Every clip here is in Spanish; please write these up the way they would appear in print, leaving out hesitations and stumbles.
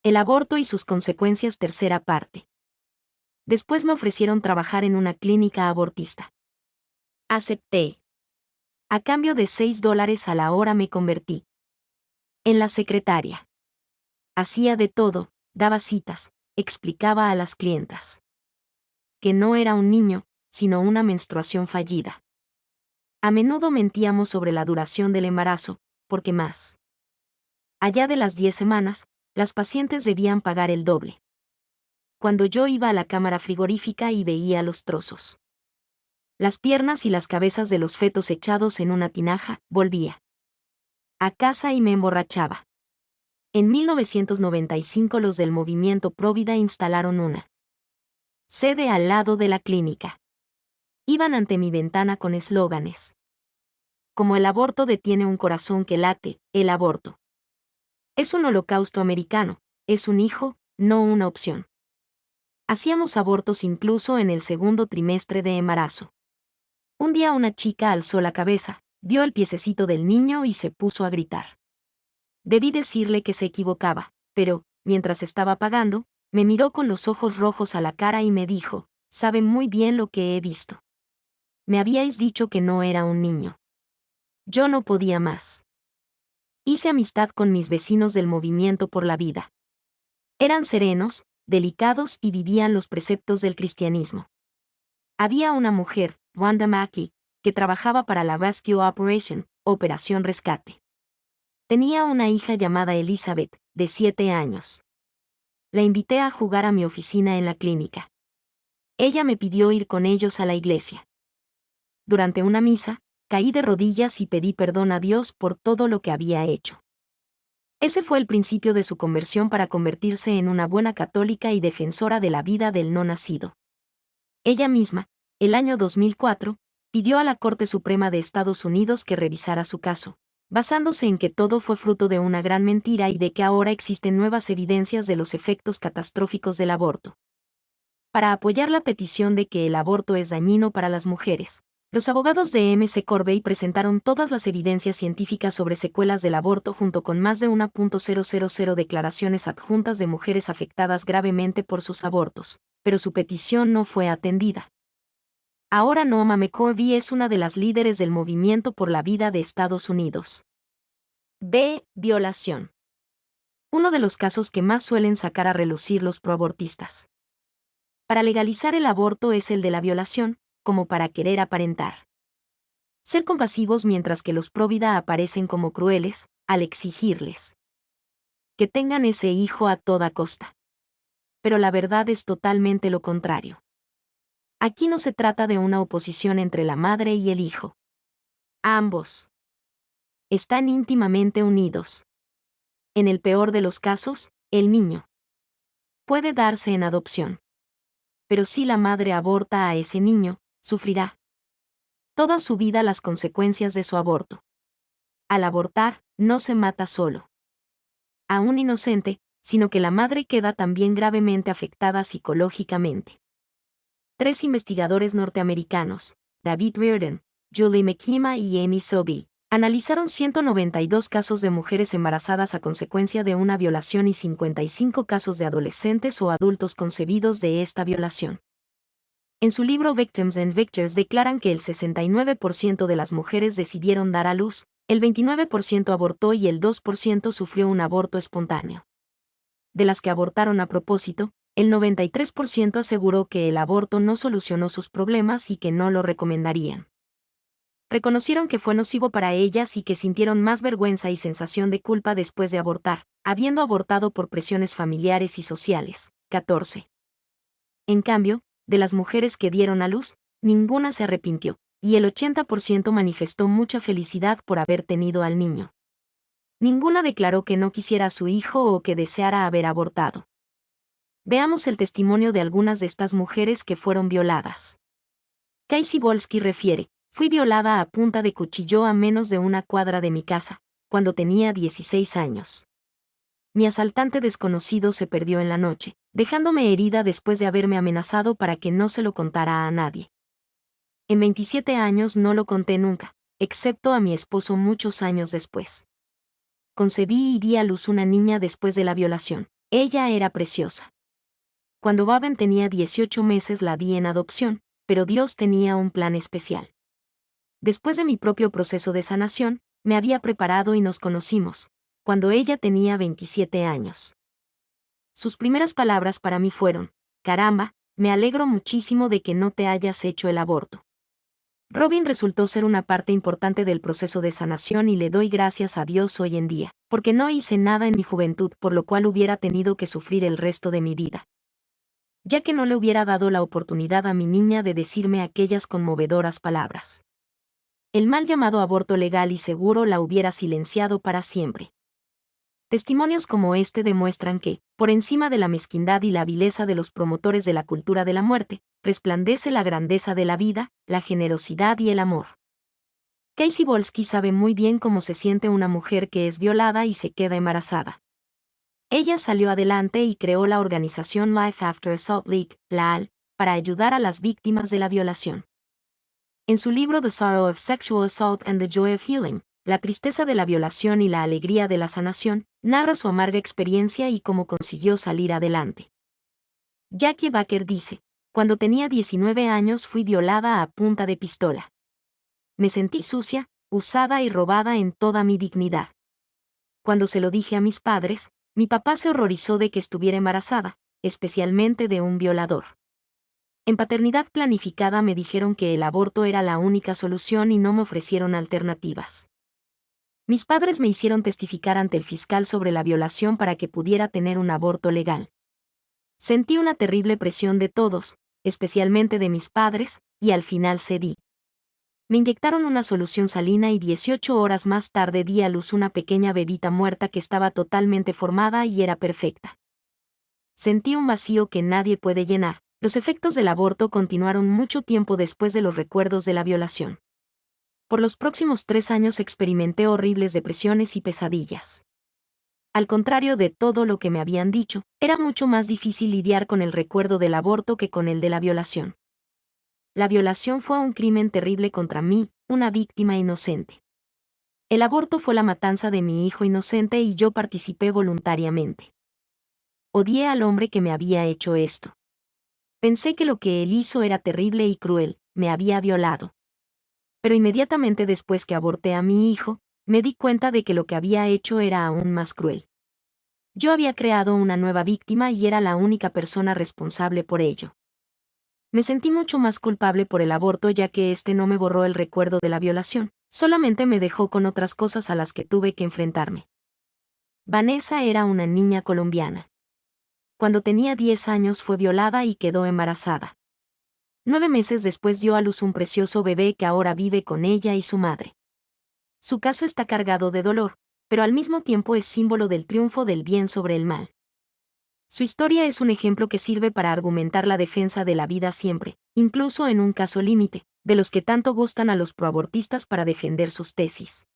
El aborto y sus consecuencias, tercera parte. Después me ofrecieron trabajar en una clínica abortista. Acepté. A cambio de $6 a la hora me convertí en la secretaria. Hacía de todo, daba citas, explicaba a las clientas que no era un niño, sino una menstruación fallida. A menudo mentíamos sobre la duración del embarazo, porque más allá de las 10 semanas, las pacientes debían pagar el doble. Cuando yo iba a la cámara frigorífica y veía los trozos, las piernas y las cabezas de los fetos echados en una tinaja, volvía a casa y me emborrachaba. En 1995 los del movimiento Provida instalaron una sede al lado de la clínica. Iban ante mi ventana con eslóganes como el aborto detiene un corazón que late, el aborto es un holocausto americano, es un hijo, no una opción. Hacíamos abortos incluso en el segundo trimestre de embarazo. Un día una chica alzó la cabeza, vio el piececito del niño y se puso a gritar. Debí decirle que se equivocaba, pero, mientras estaba pagando, me miró con los ojos rojos a la cara y me dijo, «Sabe muy bien lo que he visto. Me habíais dicho que no era un niño». Yo no podía más. Hice amistad con mis vecinos del Movimiento por la Vida. Eran serenos, delicados y vivían los preceptos del cristianismo. Había una mujer, Wanda Mackey, que trabajaba para la Rescue Operation, Operación Rescate. Tenía una hija llamada Elizabeth, de 7 años. La invité a jugar a mi oficina en la clínica. Ella me pidió ir con ellos a la iglesia. Durante una misa, caí de rodillas y pedí perdón a Dios por todo lo que había hecho. Ese fue el principio de su conversión para convertirse en una buena católica y defensora de la vida del no nacido. Ella misma, el año 2004, pidió a la Corte Suprema de Estados Unidos que revisara su caso, basándose en que todo fue fruto de una gran mentira y de que ahora existen nuevas evidencias de los efectos catastróficos del aborto. Para apoyar la petición de que el aborto es dañino para las mujeres, los abogados de McCorvey presentaron todas las evidencias científicas sobre secuelas del aborto junto con más de 1.000 declaraciones adjuntas de mujeres afectadas gravemente por sus abortos, pero su petición no fue atendida. Ahora Norma McCorvey es una de las líderes del Movimiento por la Vida de Estados Unidos. B. Violación. Uno de los casos que más suelen sacar a relucir los proabortistas para legalizar el aborto es el de la violación, como para querer aparentar ser compasivos mientras que los provida aparecen como crueles, al exigirles que tengan ese hijo a toda costa. Pero la verdad es totalmente lo contrario. Aquí no se trata de una oposición entre la madre y el hijo. Ambos están íntimamente unidos. En el peor de los casos, el niño puede darse en adopción. Pero si la madre aborta a ese niño, sufrirá toda su vida las consecuencias de su aborto. Al abortar, no se mata solo a un inocente, sino que la madre queda también gravemente afectada psicológicamente. 3 investigadores norteamericanos, David Reardon, Julie McKima y Amy Sobey, analizaron 192 casos de mujeres embarazadas a consecuencia de una violación y 55 casos de adolescentes o adultos concebidos de esta violación. En su libro Victims and Victors declaran que el 69% de las mujeres decidieron dar a luz, el 29% abortó y el 2% sufrió un aborto espontáneo. De las que abortaron a propósito, el 93% aseguró que el aborto no solucionó sus problemas y que no lo recomendarían. Reconocieron que fue nocivo para ellas y que sintieron más vergüenza y sensación de culpa después de abortar, habiendo abortado por presiones familiares y sociales. 14. En cambio, de las mujeres que dieron a luz, ninguna se arrepintió, y el 80% manifestó mucha felicidad por haber tenido al niño. Ninguna declaró que no quisiera a su hijo o que deseara haber abortado. Veamos el testimonio de algunas de estas mujeres que fueron violadas. Casey Volsky refiere, fui violada a punta de cuchillo a menos de una cuadra de mi casa, cuando tenía 16 años. Mi asaltante desconocido se perdió en la noche, dejándome herida después de haberme amenazado para que no se lo contara a nadie. En 27 años no lo conté nunca, excepto a mi esposo muchos años después. Concebí y di a luz una niña después de la violación, Ella era preciosa. Cuando Baben tenía 18 meses la di en adopción, pero Dios tenía un plan especial. Después de mi propio proceso de sanación, me había preparado y nos conocimos, cuando ella tenía 27 años. Sus primeras palabras para mí fueron: caramba, me alegro muchísimo de que no te hayas hecho el aborto. Robin resultó ser una parte importante del proceso de sanación y le doy gracias a Dios hoy en día, porque no hice nada en mi juventud por lo cual hubiera tenido que sufrir el resto de mi vida. Ya que no le hubiera dado la oportunidad a mi niña de decirme aquellas conmovedoras palabras. El mal llamado aborto legal y seguro la hubiera silenciado para siempre. Testimonios como este demuestran que, por encima de la mezquindad y la vileza de los promotores de la cultura de la muerte, resplandece la grandeza de la vida, la generosidad y el amor. Casey Volsky sabe muy bien cómo se siente una mujer que es violada y se queda embarazada. Ella salió adelante y creó la organización Life After Assault League, LAAL, para ayudar a las víctimas de la violación. En su libro The Sorrow of Sexual Assault and the Joy of Healing, La tristeza de la violación y la alegría de la sanación, narra su amarga experiencia y cómo consiguió salir adelante. Jackie Baker dice: cuando tenía 19 años fui violada a punta de pistola. Me sentí sucia, usada y robada en toda mi dignidad. Cuando se lo dije a mis padres, mi papá se horrorizó de que estuviera embarazada, especialmente de un violador. En paternidad planificada me dijeron que el aborto era la única solución y no me ofrecieron alternativas. Mis padres me hicieron testificar ante el fiscal sobre la violación para que pudiera tener un aborto legal. Sentí una terrible presión de todos, especialmente de mis padres, y al final cedí. Me inyectaron una solución salina y 18 horas más tarde di a luz una pequeña bebita muerta que estaba totalmente formada y era perfecta. Sentí un vacío que nadie puede llenar. Los efectos del aborto continuaron mucho tiempo después de los recuerdos de la violación. Por los próximos 3 años experimenté horribles depresiones y pesadillas. Al contrario de todo lo que me habían dicho, era mucho más difícil lidiar con el recuerdo del aborto que con el de la violación. La violación fue un crimen terrible contra mí, una víctima inocente. El aborto fue la matanza de mi hijo inocente y yo participé voluntariamente. Odié al hombre que me había hecho esto. Pensé que lo que él hizo era terrible y cruel, me había violado. Pero inmediatamente después que aborté a mi hijo, me di cuenta de que lo que había hecho era aún más cruel. Yo había creado una nueva víctima y era la única persona responsable por ello. Me sentí mucho más culpable por el aborto ya que este no me borró el recuerdo de la violación, solamente me dejó con otras cosas a las que tuve que enfrentarme. Vanessa era una niña colombiana. Cuando tenía 10 años fue violada y quedó embarazada. 9 meses después dio a luz un precioso bebé que ahora vive con ella y su madre. Su caso está cargado de dolor, pero al mismo tiempo es símbolo del triunfo del bien sobre el mal. Su historia es un ejemplo que sirve para argumentar la defensa de la vida siempre, incluso en un caso límite, de los que tanto gustan a los proabortistas para defender sus tesis.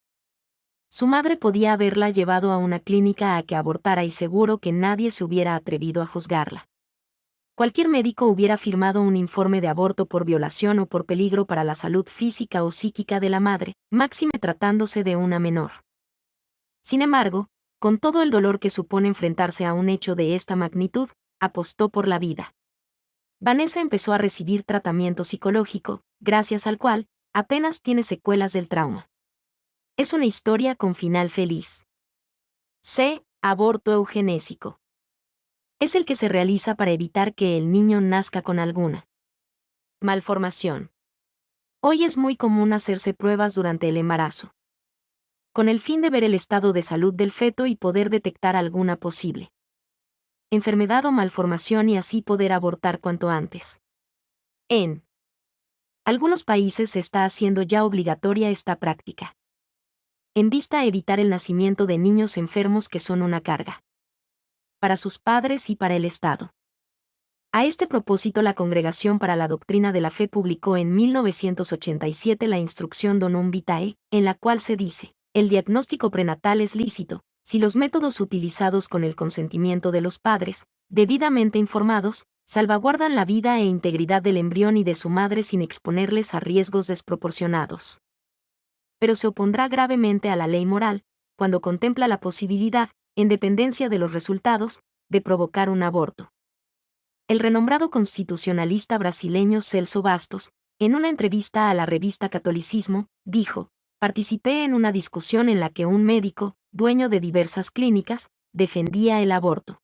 Su madre podía haberla llevado a una clínica a que abortara y seguro que nadie se hubiera atrevido a juzgarla. Cualquier médico hubiera firmado un informe de aborto por violación o por peligro para la salud física o psíquica de la madre, máxime tratándose de una menor. Sin embargo, con todo el dolor que supone enfrentarse a un hecho de esta magnitud, apostó por la vida. Vanessa empezó a recibir tratamiento psicológico, gracias al cual, apenas tiene secuelas del trauma. Es una historia con final feliz. C. Aborto eugenésico. Es el que se realiza para evitar que el niño nazca con alguna malformación. Hoy es muy común hacerse pruebas durante el embarazo, con el fin de ver el estado de salud del feto y poder detectar alguna posible enfermedad o malformación y así poder abortar cuanto antes. En algunos países se está haciendo ya obligatoria esta práctica, en vista a evitar el nacimiento de niños enfermos que son una carga para sus padres y para el Estado. A este propósito, la Congregación para la Doctrina de la Fe publicó en 1987 la Instrucción Donum Vitae, en la cual se dice: el diagnóstico prenatal es lícito, si los métodos utilizados con el consentimiento de los padres, debidamente informados, salvaguardan la vida e integridad del embrión y de su madre sin exponerles a riesgos desproporcionados. Pero se opondrá gravemente a la ley moral, cuando contempla la posibilidad, en dependencia de los resultados, de provocar un aborto. El renombrado constitucionalista brasileño Celso Bastos, en una entrevista a la revista Catolicismo, dijo: "Participé en una discusión en la que un médico, dueño de diversas clínicas, defendía el aborto.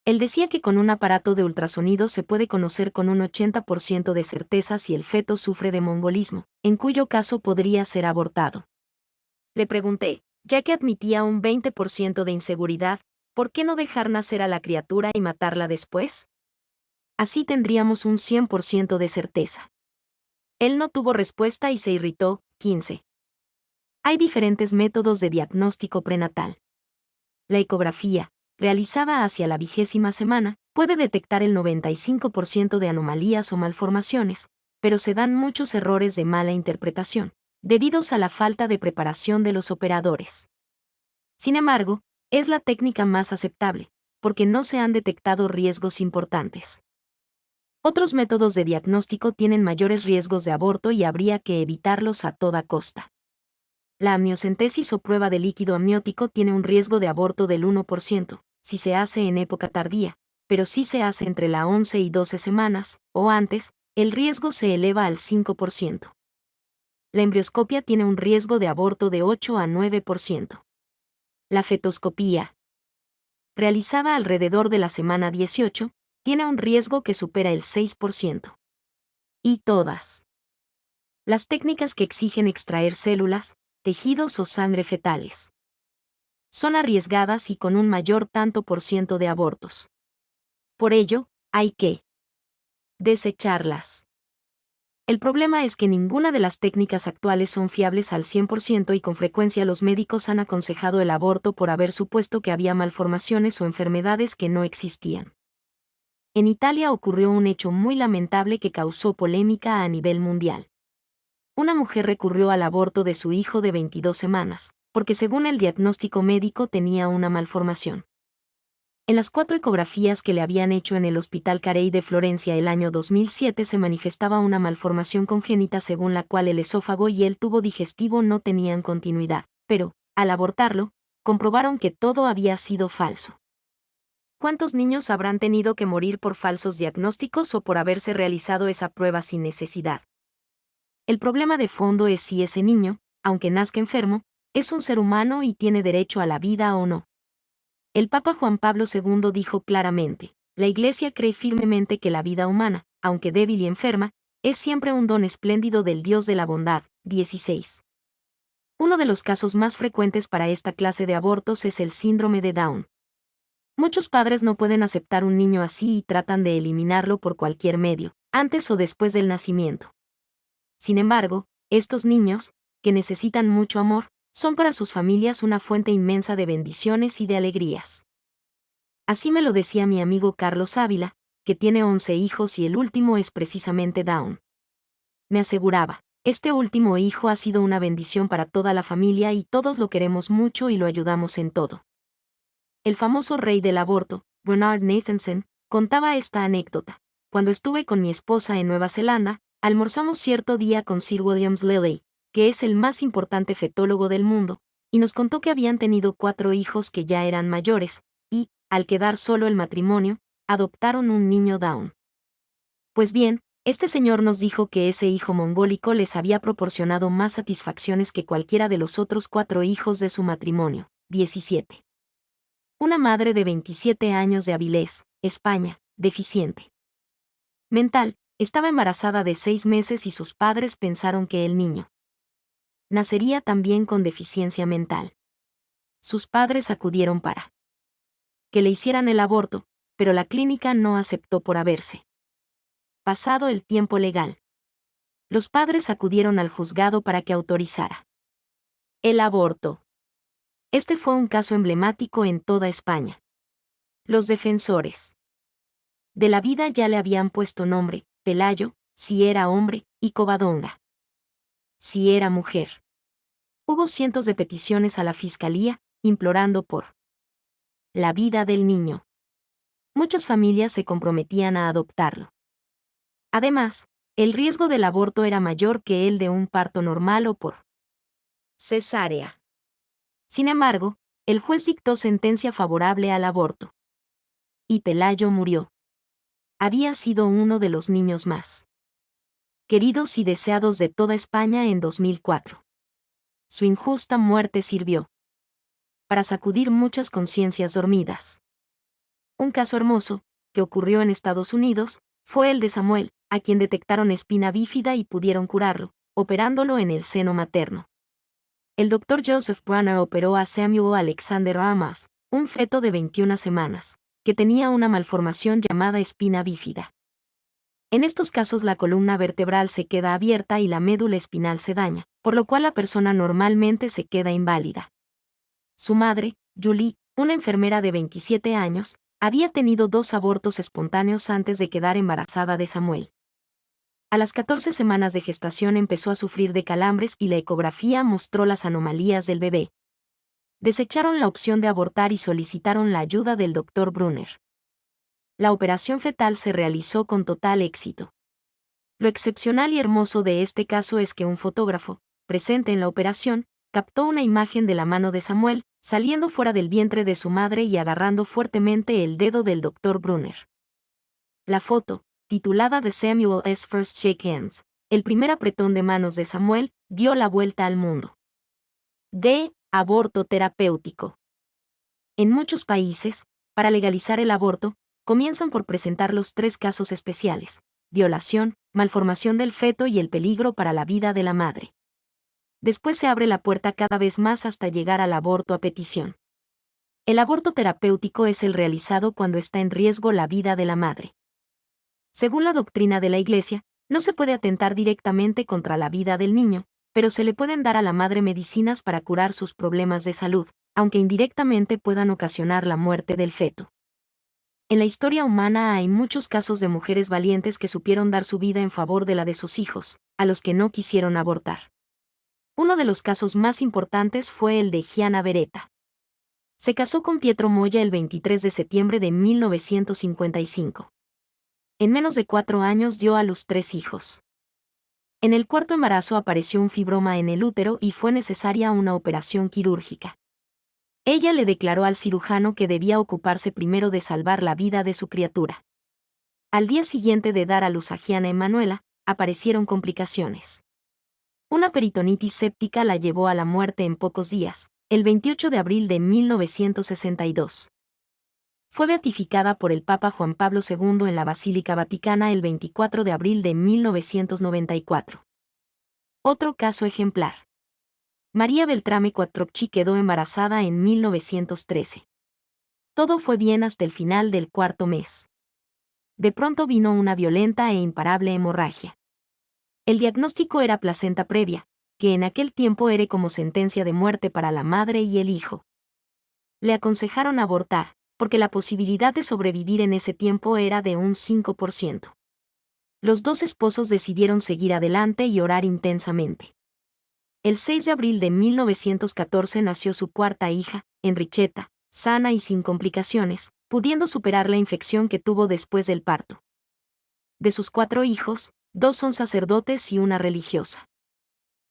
Él decía que con un aparato de ultrasonido se puede conocer con un 80% de certeza si el feto sufre de mongolismo, en cuyo caso podría ser abortado". Le pregunté, ya que admitía un 20% de inseguridad, ¿por qué no dejar nacer a la criatura y matarla después? Así tendríamos un 100% de certeza. Él no tuvo respuesta y se irritó. 15. Hay diferentes métodos de diagnóstico prenatal. La ecografía, realizada hacia la 20ª semana, puede detectar el 95% de anomalías o malformaciones, pero se dan muchos errores de mala interpretación, debidos a la falta de preparación de los operadores. Sin embargo, es la técnica más aceptable, porque no se han detectado riesgos importantes. Otros métodos de diagnóstico tienen mayores riesgos de aborto y habría que evitarlos a toda costa. La amniocentesis o prueba de líquido amniótico tiene un riesgo de aborto del 1%, si se hace en época tardía, pero si se hace entre la 11 y 12 semanas, o antes, el riesgo se eleva al 5%. La embrioscopia tiene un riesgo de aborto de 8 a 9%. La fetoscopía, realizada alrededor de la semana 18, tiene un riesgo que supera el 6%. Y todas las técnicas que exigen extraer células, tejidos o sangre fetales son arriesgadas y con un mayor tanto por ciento de abortos. Por ello, hay que desecharlas. El problema es que ninguna de las técnicas actuales son fiables al 100% y con frecuencia los médicos han aconsejado el aborto por haber supuesto que había malformaciones o enfermedades que no existían. En Italia ocurrió un hecho muy lamentable que causó polémica a nivel mundial. Una mujer recurrió al aborto de su hijo de 22 semanas, porque según el diagnóstico médico tenía una malformación. En las 4 ecografías que le habían hecho en el Hospital Carey de Florencia el año 2007 se manifestaba una malformación congénita según la cual el esófago y el tubo digestivo no tenían continuidad, pero, al abortarlo, comprobaron que todo había sido falso. ¿Cuántos niños habrán tenido que morir por falsos diagnósticos o por haberse realizado esa prueba sin necesidad? El problema de fondo es si ese niño, aunque nazca enfermo, es un ser humano y tiene derecho a la vida o no. El Papa Juan Pablo II dijo claramente: "La Iglesia cree firmemente que la vida humana, aunque débil y enferma, es siempre un don espléndido del Dios de la bondad". 16. Uno de los casos más frecuentes para esta clase de abortos es el síndrome de Down. Muchos padres no pueden aceptar un niño así y tratan de eliminarlo por cualquier medio, antes o después del nacimiento. Sin embargo, estos niños, que necesitan mucho amor, son para sus familias una fuente inmensa de bendiciones y de alegrías. Así me lo decía mi amigo Carlos Ávila, que tiene 11 hijos y el último es precisamente Down. Me aseguraba: "Este último hijo ha sido una bendición para toda la familia y todos lo queremos mucho y lo ayudamos en todo". El famoso rey del aborto, Bernard Nathanson, contaba esta anécdota. Cuando estuve con mi esposa en Nueva Zelanda, almorzamos cierto día con Sir William Lilly, que es el más importante fetólogo del mundo, y nos contó que habían tenido 4 hijos que ya eran mayores, y, al quedar solo el matrimonio, adoptaron un niño Down. Pues bien, este señor nos dijo que ese hijo mongólico les había proporcionado más satisfacciones que cualquiera de los otros 4 hijos de su matrimonio. 17. Una madre de 27 años de Avilés, España, deficiente mental, estaba embarazada de 6 meses y sus padres pensaron que el niño nacería también con deficiencia mental. Sus padres acudieron para que le hicieran el aborto, pero la clínica no aceptó por haberse pasado el tiempo legal. Los padres acudieron al juzgado para que autorizara el aborto. Este fue un caso emblemático en toda España. Los defensores de la vida ya le habían puesto nombre: Pelayo, si era hombre, y Covadonga, si era mujer. Hubo cientos de peticiones a la fiscalía, implorando por la vida del niño. Muchas familias se comprometían a adoptarlo. Además, el riesgo del aborto era mayor que el de un parto normal o por cesárea. Sin embargo, el juez dictó sentencia favorable al aborto. y Pelayo murió. Había sido uno de los niños más queridos y deseados de toda España en 2004. Su injusta muerte sirvió para sacudir muchas conciencias dormidas. Un caso hermoso, que ocurrió en Estados Unidos, fue el de Samuel, a quien detectaron espina bífida y pudieron curarlo, operándolo en el seno materno. El Dr. Joseph Brunner operó a Samuel Alexander Amos, un feto de 21 semanas, que tenía una malformación llamada espina bífida. En estos casos la columna vertebral se queda abierta y la médula espinal se daña, por lo cual la persona normalmente se queda inválida. Su madre, Julie, una enfermera de 27 años, había tenido 2 abortos espontáneos antes de quedar embarazada de Samuel. A las 14 semanas de gestación empezó a sufrir de calambres y la ecografía mostró las anomalías del bebé. Desecharon la opción de abortar y solicitaron la ayuda del Dr. Brunner. La operación fetal se realizó con total éxito. Lo excepcional y hermoso de este caso es que un fotógrafo, presente en la operación, captó una imagen de la mano de Samuel, saliendo fuera del vientre de su madre y agarrando fuertemente el dedo del Dr. Brunner. La foto, titulada The Samuel's First Shake Hands, el primer apretón de manos de Samuel, dio la vuelta al mundo. D. Aborto terapéutico. En muchos países, para legalizar el aborto, comienzan por presentar los 3 casos especiales: violación, malformación del feto y el peligro para la vida de la madre. Después se abre la puerta cada vez más hasta llegar al aborto a petición. El aborto terapéutico es el realizado cuando está en riesgo la vida de la madre. Según la doctrina de la Iglesia, no se puede atentar directamente contra la vida del niño, pero se le pueden dar a la madre medicinas para curar sus problemas de salud, aunque indirectamente puedan ocasionar la muerte del feto. En la historia humana hay muchos casos de mujeres valientes que supieron dar su vida en favor de la de sus hijos, a los que no quisieron abortar. Uno de los casos más importantes fue el de Gianna Beretta. Se casó con Pietro Moya el 23 de septiembre de 1955. En menos de 4 años dio a luz 3 hijos. En el 4.º embarazo apareció un fibroma en el útero y fue necesaria una operación quirúrgica. Ella le declaró al cirujano que debía ocuparse primero de salvar la vida de su criatura. Al día siguiente de dar a luz a Gianna Emanuela, aparecieron complicaciones. Una peritonitis séptica la llevó a la muerte en pocos días, el 28 de abril de 1962. Fue beatificada por el Papa Juan Pablo II en la Basílica Vaticana el 24 de abril de 1994. Otro caso ejemplar. María Beltrame Quattrocchi quedó embarazada en 1913. Todo fue bien hasta el final del 4.º mes. De pronto vino una violenta e imparable hemorragia. El diagnóstico era placenta previa, que en aquel tiempo era como sentencia de muerte para la madre y el hijo. Le aconsejaron abortar, porque la posibilidad de sobrevivir en ese tiempo era de un 5%. Los 2 esposos decidieron seguir adelante y orar intensamente. El 6 de abril de 1914 nació su 4ª hija, Enricheta, sana y sin complicaciones, pudiendo superar la infección que tuvo después del parto. De sus 4 hijos, 2 son sacerdotes y una religiosa.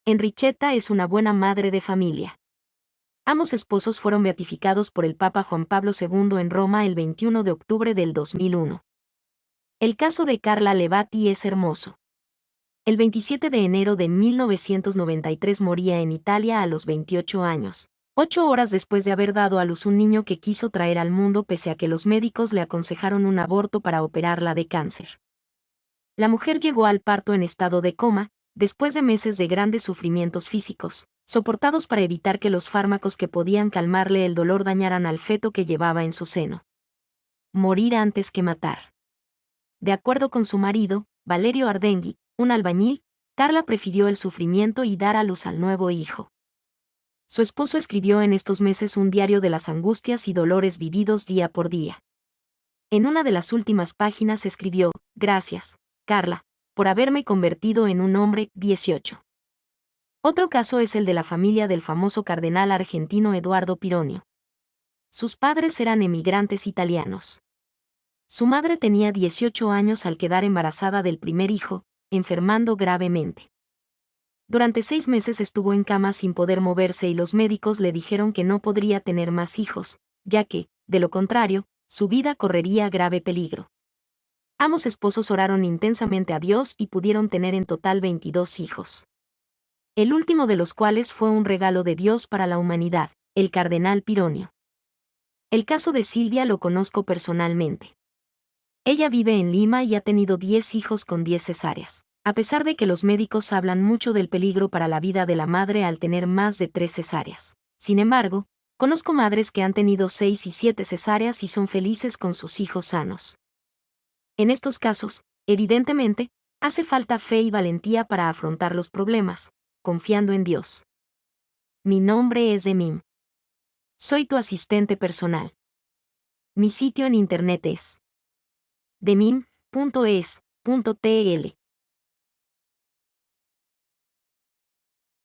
Enricheta es una buena madre de familia. Ambos esposos fueron beatificados por el Papa Juan Pablo II en Roma el 21 de octubre del 2001. El caso de Carla Levati es hermoso. El 27 de enero de 1993 moría en Italia a los 28 años, 8 horas después de haber dado a luz un niño que quiso traer al mundo pese a que los médicos le aconsejaron un aborto para operarla de cáncer. La mujer llegó al parto en estado de coma, después de meses de grandes sufrimientos físicos, soportados para evitar que los fármacos que podían calmarle el dolor dañaran al feto que llevaba en su seno. Morir antes que matar. De acuerdo con su marido, Valerio Ardengui, un albañil, Carla prefirió el sufrimiento y dar a luz al nuevo hijo. Su esposo escribió en estos meses un diario de las angustias y dolores vividos día por día. En una de las últimas páginas escribió: "Gracias, Carla, por haberme convertido en un hombre". 18. Otro caso es el de la familia del famoso cardenal argentino Eduardo Pironio. Sus padres eran emigrantes italianos. Su madre tenía 18 años al quedar embarazada del primer hijo, enfermando gravemente. Durante 6 meses estuvo en cama sin poder moverse y los médicos le dijeron que no podría tener más hijos, ya que, de lo contrario, Su vida correría grave peligro. Ambos esposos oraron intensamente a Dios y pudieron tener en total 22 hijos. El último de los cuales fue un regalo de Dios para la humanidad, el cardenal Pironio. El caso de Silvia lo conozco personalmente. Ella vive en Lima y ha tenido 10 hijos con 10 cesáreas, a pesar de que los médicos hablan mucho del peligro para la vida de la madre al tener más de 3 cesáreas. Sin embargo, conozco madres que han tenido 6 y 7 cesáreas y son felices con sus hijos sanos. En estos casos, evidentemente, hace falta fe y valentía para afrontar los problemas, confiando en Dios. Mi nombre es Demim. Soy tu asistente personal. Mi sitio en internet es demim.es.tl